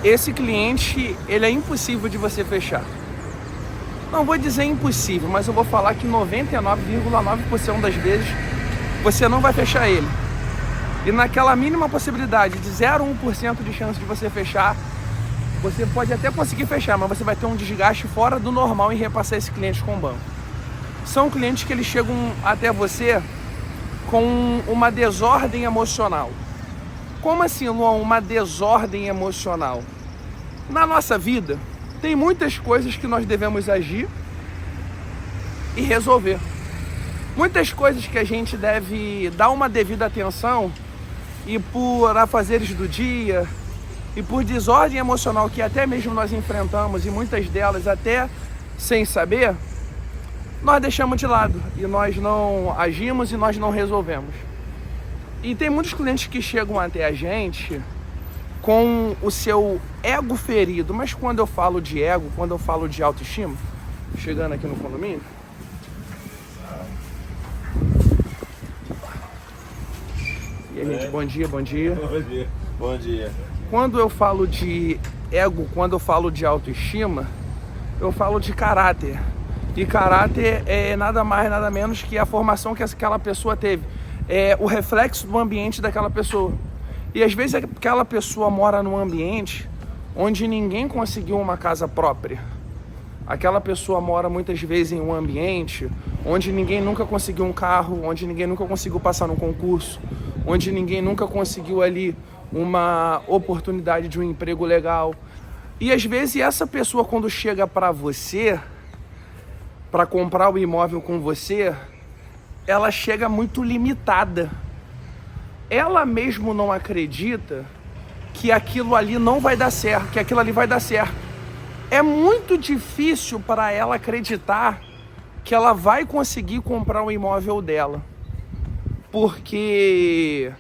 Esse cliente, ele é impossível de você fechar. Não vou dizer impossível, mas eu vou falar que 99,9% das vezes você não vai fechar ele. E naquela mínima possibilidade de 0,1% de chance de você fechar, você pode até conseguir fechar, mas você vai ter um desgaste fora do normal em repassar esse cliente com o banco. São clientes que eles chegam até você com uma desordem emocional. Como assim, Luan, uma desordem emocional? Na nossa vida, tem muitas coisas que nós devemos agir e resolver. Muitas coisas que a gente deve dar uma devida atenção e por afazeres do dia e por desordem emocional que até mesmo nós enfrentamos e muitas delas até sem saber, nós deixamos de lado e nós não agimos e nós não resolvemos. E tem muitos clientes que chegam até a gente com o seu ego ferido, mas quando eu falo de ego, quando eu falo de autoestima, chegando aqui no condomínio, e aí, gente, bom dia, bom dia. Bom dia, bom dia. Quando eu falo de ego, quando eu falo de autoestima, eu falo de caráter. E caráter é nada mais, nada menos que a formação que aquela pessoa teve. É o reflexo do ambiente daquela pessoa. E às vezes aquela pessoa mora num ambiente onde ninguém conseguiu uma casa própria. Aquela pessoa mora muitas vezes em um ambiente onde ninguém nunca conseguiu um carro, onde ninguém nunca conseguiu passar num concurso, onde ninguém nunca conseguiu ali uma oportunidade de um emprego legal. E às vezes essa pessoa, quando chega para você, para comprar o imóvel com você, ela chega muito limitada. Ela mesmo não acredita que aquilo ali não vai dar certo, que aquilo ali vai dar certo. É muito difícil para ela acreditar que ela vai conseguir comprar o imóvel dela, porque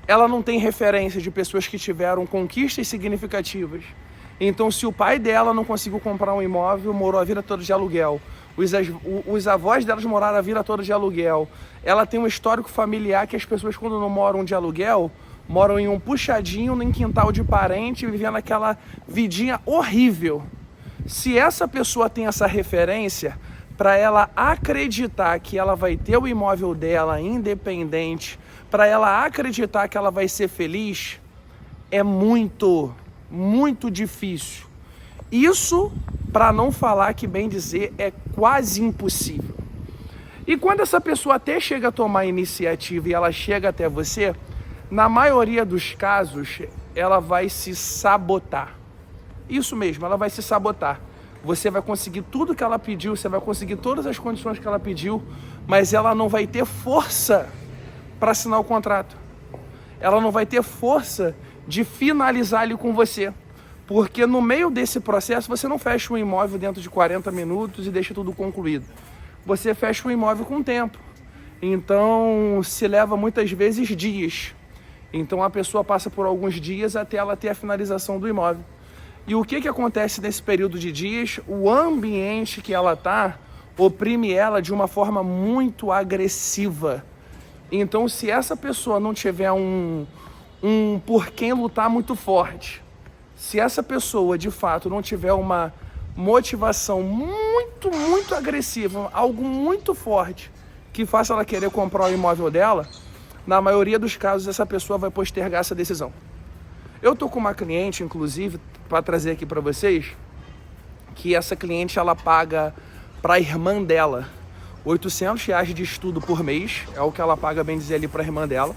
ela não tem referência de pessoas que tiveram conquistas significativas. Então, se o pai dela não conseguiu comprar um imóvel, morou a vida toda de aluguel, os avós delas moraram a vida toda de aluguel, ela tem um histórico familiar que as pessoas, quando não moram de aluguel, moram em um puxadinho, em quintal de parente, vivendo aquela vidinha horrível. Se essa pessoa tem essa referência, para ela acreditar que ela vai ter o imóvel dela independente, para ela acreditar que ela vai ser feliz, é muito difícil. Isso, para não falar que bem dizer, é quase impossível. E quando essa pessoa até chega a tomar iniciativa e ela chega até você, na maioria dos casos, ela vai se sabotar. Isso mesmo, ela vai se sabotar. Você vai conseguir tudo que ela pediu, você vai conseguir todas as condições que ela pediu, mas ela não vai ter força para assinar o contrato. Ela não vai ter força de finalizar ali com você. Porque no meio desse processo, você não fecha um imóvel dentro de 40 minutos e deixa tudo concluído. Você fecha um imóvel com tempo. Então, se leva muitas vezes dias. Então, a pessoa passa por alguns dias até ela ter a finalização do imóvel. E o que acontece nesse período de dias? O ambiente que ela está oprime ela de uma forma muito agressiva. Então, se essa pessoa não tiver um por quem lutar muito forte, se essa pessoa de fato não tiver uma motivação muito agressiva, algo muito forte que faça ela querer comprar o imóvel dela, na maioria dos casos essa pessoa vai postergar essa decisão. Eu tô com uma cliente, inclusive, para trazer aqui para vocês, que essa cliente ela paga para a irmã dela R$800 de estudo por mês, é o que ela paga, bem dizer, ali para a irmã dela.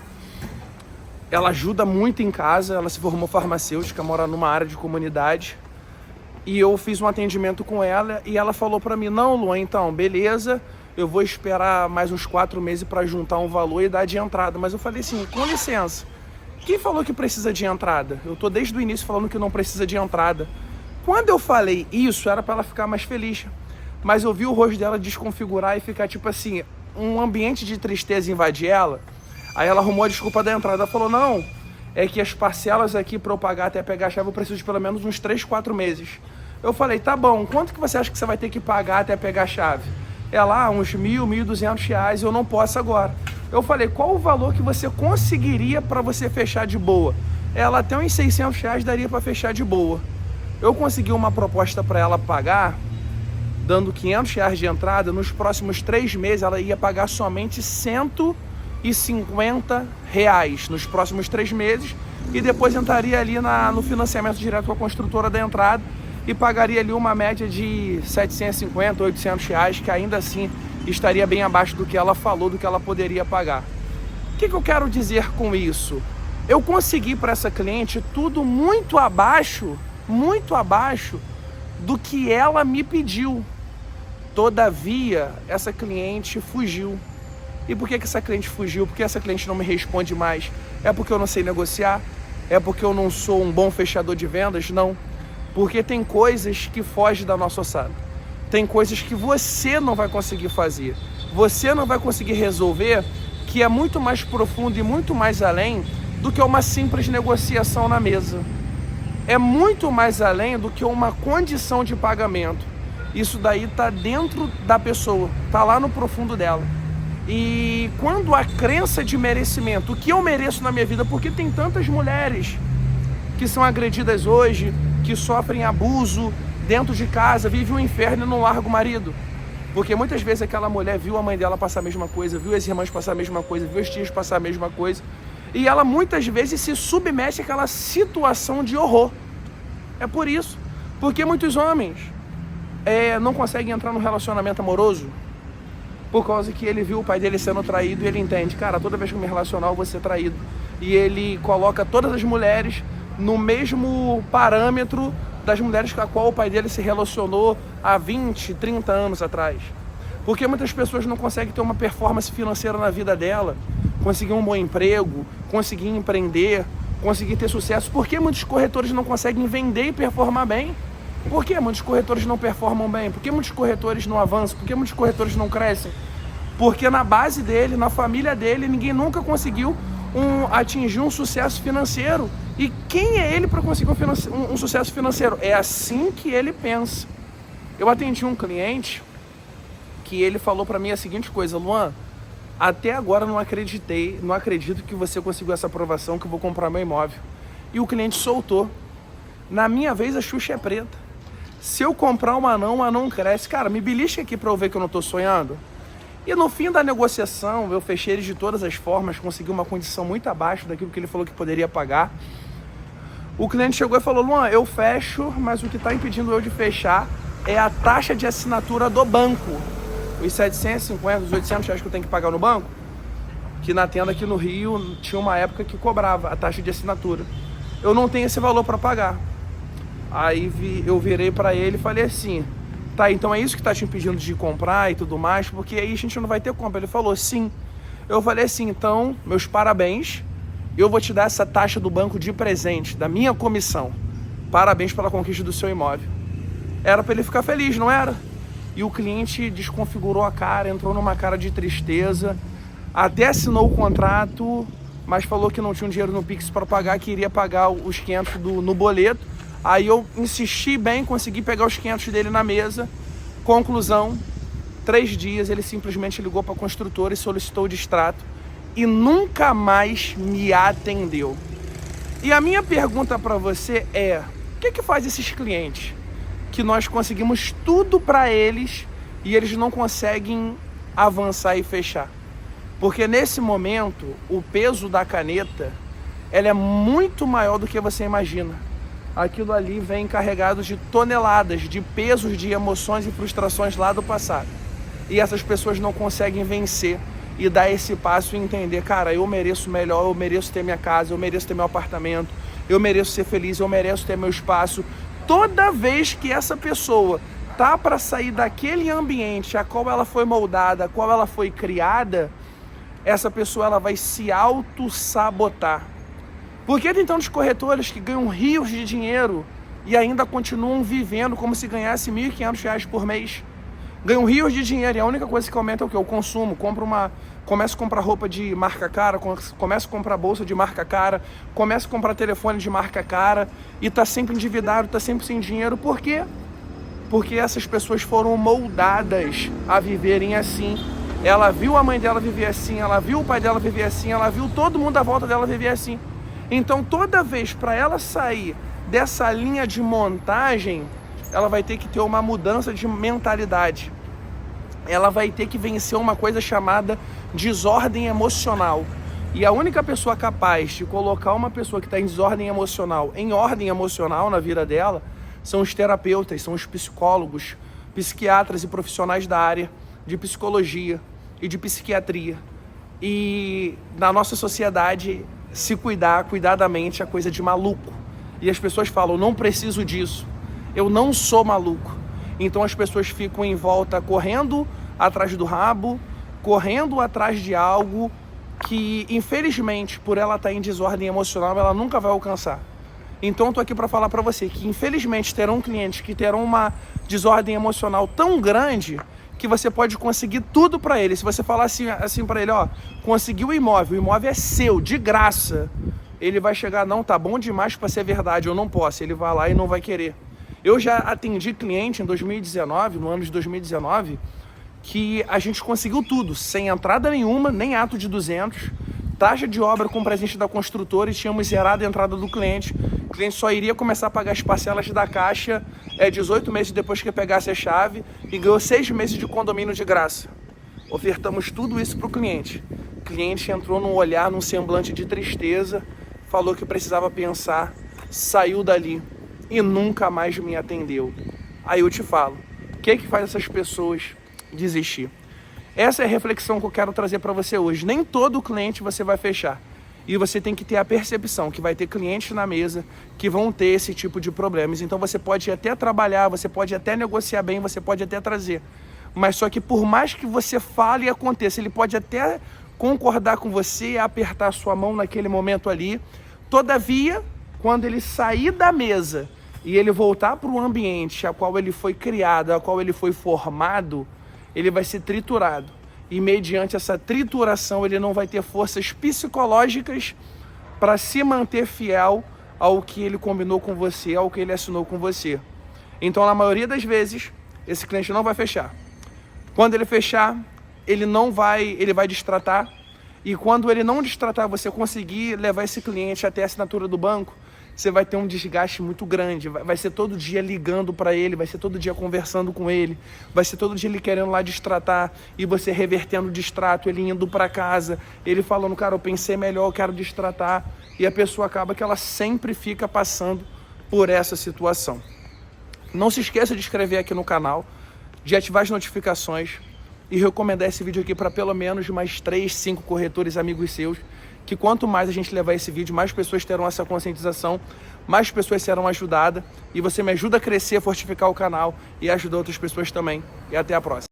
Ela ajuda muito em casa, ela se formou farmacêutica, mora numa área de comunidade. E eu fiz um atendimento com ela e ela falou para mim, não, Luan, então, beleza, eu vou esperar mais uns 4 meses para juntar um valor e dar de entrada. Mas eu falei assim, com licença, quem falou que precisa de entrada? Eu tô desde o início falando que não precisa de entrada. Quando eu falei isso, era para ela ficar mais feliz. Mas eu vi o rosto dela desconfigurar e ficar tipo assim, um ambiente de tristeza invadir ela. Aí ela arrumou a desculpa da entrada, ela falou, não, é que as parcelas aqui para eu pagar até pegar a chave eu preciso de pelo menos uns 3, 4 meses. Eu falei, tá bom, quanto que você acha que você vai ter que pagar até pegar a chave? Ela, uns R$1.000, R$1.200, eu não posso agora. Eu falei, qual o valor que você conseguiria para você fechar de boa? ela até uns R$600 daria para fechar de boa. Eu consegui uma proposta para ela pagar, dando R$500 de entrada. Nos próximos 3 meses ela ia pagar somente R$150 nos próximos 3 meses, e depois entraria ali no financiamento direto com a construtora da entrada e pagaria ali uma média de R$750, R$800, que ainda assim estaria bem abaixo do que ela falou, do que ela poderia pagar. O que eu quero dizer com isso? Eu consegui para essa cliente tudo muito abaixo do que ela me pediu. Todavia, essa cliente fugiu. E por que essa cliente fugiu? Porque essa cliente não me responde mais? É porque eu não sei negociar? É porque eu não sou um bom fechador de vendas? Não. Porque tem coisas que fogem da nossa ossada. Tem coisas que você não vai conseguir fazer. Você não vai conseguir resolver, que é muito mais profundo e muito mais além do que uma simples negociação na mesa. É muito mais além do que uma condição de pagamento. Isso daí está dentro da pessoa, está lá no profundo dela. E quando a crença de merecimento, o que eu mereço na minha vida, porque tem tantas mulheres que são agredidas hoje, que sofrem abuso dentro de casa, vive um inferno e não larga o marido. Porque muitas vezes aquela mulher viu a mãe dela passar a mesma coisa, viu as irmãs passar a mesma coisa, viu as tias passar a mesma coisa, e ela muitas vezes se submete àquela situação de horror. É por isso, porque muitos homens não conseguem entrar num relacionamento amoroso, por causa que ele viu o pai dele sendo traído e ele entende, cara, toda vez que eu me relacionar eu vou ser traído. E ele coloca todas as mulheres no mesmo parâmetro das mulheres com a qual o pai dele se relacionou há 20, 30 anos atrás. Porque muitas pessoas não conseguem ter uma performance financeira na vida dela, conseguir um bom emprego, conseguir empreender, conseguir ter sucesso. Por que muitos corretores não conseguem vender e performar bem? Por que muitos corretores não performam bem? Por que muitos corretores não avançam? Por que muitos corretores não crescem? Porque na base dele, na família dele, ninguém nunca conseguiu atingir um sucesso financeiro. E quem é ele para conseguir um sucesso financeiro? É assim que ele pensa. Eu atendi um cliente que ele falou para mim a seguinte coisa: Luan, até agora não acredito que você conseguiu essa aprovação, que eu vou comprar meu imóvel. E o cliente soltou. Na minha vez a Xuxa é preta. Se eu comprar um anão cresce. Cara, me belisca aqui para eu ver que eu não estou sonhando. E no fim da negociação, eu fechei ele de todas as formas, consegui uma condição muito abaixo daquilo que ele falou que poderia pagar. O cliente chegou e falou: Luan, eu fecho, mas o que está impedindo eu de fechar é a taxa de assinatura do banco. Os 750, os 800 reais que eu tenho que pagar no banco, que na tenda aqui no Rio tinha uma época que cobrava a taxa de assinatura. Eu não tenho esse valor para pagar. Aí eu virei para ele e falei assim: tá, então é isso que está te impedindo de comprar e tudo mais, porque aí a gente não vai ter compra. Ele falou: sim. Eu falei assim: então, meus parabéns, eu vou te dar essa taxa do banco de presente, da minha comissão. Parabéns pela conquista do seu imóvel. Era para ele ficar feliz, não era? E o cliente desconfigurou a cara, entrou numa cara de tristeza, até assinou o contrato, mas falou que não tinha um dinheiro no Pix para pagar, que iria pagar os 500 no boleto. Aí eu insisti bem, consegui pegar os 500 dele na mesa. Conclusão, 3 dias ele simplesmente ligou para a construtora e solicitou o distrato e nunca mais me atendeu. E a minha pergunta para você é: o que faz esses clientes que nós conseguimos tudo para eles e eles não conseguem avançar e fechar? Porque nesse momento o peso da caneta, ela é muito maior do que você imagina. Aquilo ali vem carregado de toneladas, de pesos, de emoções e frustrações lá do passado. E essas pessoas não conseguem vencer e dar esse passo e entender: cara, eu mereço melhor, eu mereço ter minha casa, eu mereço ter meu apartamento, eu mereço ser feliz, eu mereço ter meu espaço. Toda vez que essa pessoa tá para sair daquele ambiente a qual ela foi moldada, a qual ela foi criada, essa pessoa ela vai se auto-sabotar. Porque tem tantos corretores que ganham rios de dinheiro e ainda continuam vivendo como se ganhasse R$1.500 por mês. Ganham rios de dinheiro e a única coisa que aumenta é o quê? O consumo. Começa a comprar roupa de marca cara, começa a comprar bolsa de marca cara, começa a comprar telefone de marca cara e tá sempre endividado, tá sempre sem dinheiro. Por quê? Porque essas pessoas foram moldadas a viverem assim. Ela viu a mãe dela viver assim, ela viu o pai dela viver assim, ela viu todo mundo à volta dela viver assim. Então toda vez para ela sair dessa linha de montagem, ela vai ter que ter uma mudança de mentalidade. Ela vai ter que vencer uma coisa chamada desordem emocional. E a única pessoa capaz de colocar uma pessoa que está em desordem emocional em ordem emocional na vida dela são os terapeutas, são os psicólogos, psiquiatras e profissionais da área de psicologia e de psiquiatria. E na nossa sociedade, se cuidar da mente é coisa de maluco. E as pessoas falam, não preciso disso, eu não sou maluco. Então as pessoas ficam em volta correndo atrás do rabo, correndo atrás de algo que, infelizmente, por ela estar em desordem emocional, ela nunca vai alcançar. Então eu tô aqui para falar para você que, infelizmente, terão clientes que terão uma desordem emocional tão grande que você pode conseguir tudo para ele. Se você falar assim para ele, ó, conseguiu o imóvel é seu, de graça, ele vai chegar, não, tá bom demais para ser verdade, eu não posso. Ele vai lá e não vai querer. Eu já atendi cliente em 2019, no ano de 2019, que a gente conseguiu tudo, sem entrada nenhuma, nem ato de 200, taxa de obra com presente da construtora e tínhamos zerado a entrada do cliente. O cliente só iria começar a pagar as parcelas da Caixa 18 meses depois que pegasse a chave e ganhou 6 meses de condomínio de graça. Ofertamos tudo isso para o cliente. O cliente entrou num olhar, num semblante de tristeza, falou que precisava pensar, saiu dali e nunca mais me atendeu. Aí eu te falo, o que faz essas pessoas desistir? Essa é a reflexão que eu quero trazer para você hoje. Nem todo cliente você vai fechar. E você tem que ter a percepção que vai ter clientes na mesa que vão ter esse tipo de problemas. Então você pode até trabalhar, você pode até negociar bem, você pode até trazer. Mas só que por mais que você fale e aconteça, ele pode até concordar com você, apertar a sua mão naquele momento ali. Todavia, quando ele sair da mesa e ele voltar para o ambiente a qual ele foi criado, a qual ele foi formado, ele vai ser triturado. E mediante essa trituração, ele não vai ter forças psicológicas para se manter fiel ao que ele combinou com você, ao que ele assinou com você. Então, na maioria das vezes, esse cliente não vai fechar. Quando ele fechar, ele vai destratar. E quando ele não destratar, você conseguir levar esse cliente até a assinatura do banco, você vai ter um desgaste muito grande, vai ser todo dia ligando para ele, vai ser todo dia conversando com ele, vai ser todo dia ele querendo lá destratar e você revertendo o distrato, ele indo para casa, ele falando, cara, eu pensei melhor, eu quero destratar, e a pessoa acaba que ela sempre fica passando por essa situação. Não se esqueça de se inscrever aqui no canal, de ativar as notificações e recomendar esse vídeo aqui para pelo menos mais 3, 5 corretores amigos seus, que quanto mais a gente levar esse vídeo, mais pessoas terão essa conscientização, mais pessoas serão ajudadas, e você me ajuda a crescer, fortificar o canal e ajudar outras pessoas também. E até a próxima.